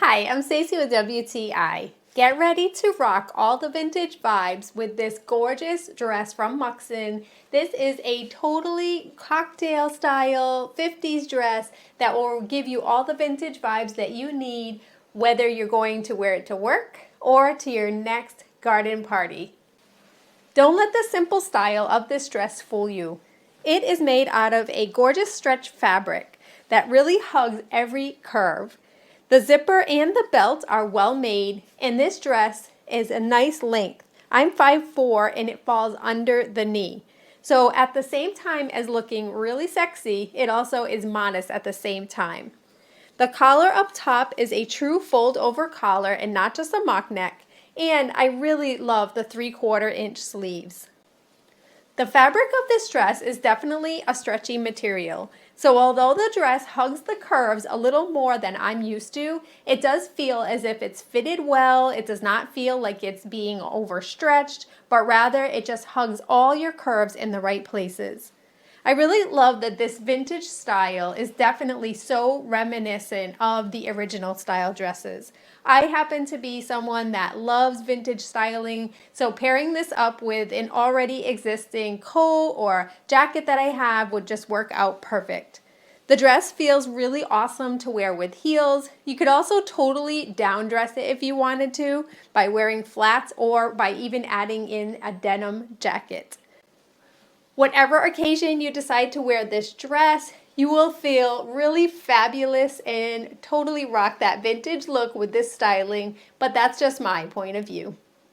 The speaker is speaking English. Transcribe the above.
Hi, I'm Stacey with WTI. Get ready to rock all the vintage vibes with this gorgeous dress from MUXXN. This is a totally cocktail style 50s dress that will give you all the vintage vibes that you need, whether you're going to wear it to work or to your next garden party. Don't let the simple style of this dress fool you. It is made out of a gorgeous stretch fabric that really hugs every curve. The zipper and the belt are well made, and this dress is a nice length. I'm 5'4" and it falls under the knee. So at the same time as looking really sexy, it also is modest at the same time. The collar up top is a true fold over collar and not just a mock neck, and I really love the 3/4 inch sleeves. The fabric of this dress is definitely a stretchy material, so although the dress hugs the curves a little more than I'm used to, it does feel as if it's fitted well. It does not feel like it's being overstretched, but rather it just hugs all your curves in the right places. I really love that this vintage style is definitely so reminiscent of the original style dresses. I happen to be someone that loves vintage styling, so pairing this up with an already existing coat or jacket that I have would just work out perfect. The dress feels really awesome to wear with heels. You could also totally down dress it if you wanted to by wearing flats or by even adding in a denim jacket. Whatever occasion you decide to wear this dress, you will feel really fabulous and totally rock that vintage look with this styling, but that's just my point of view.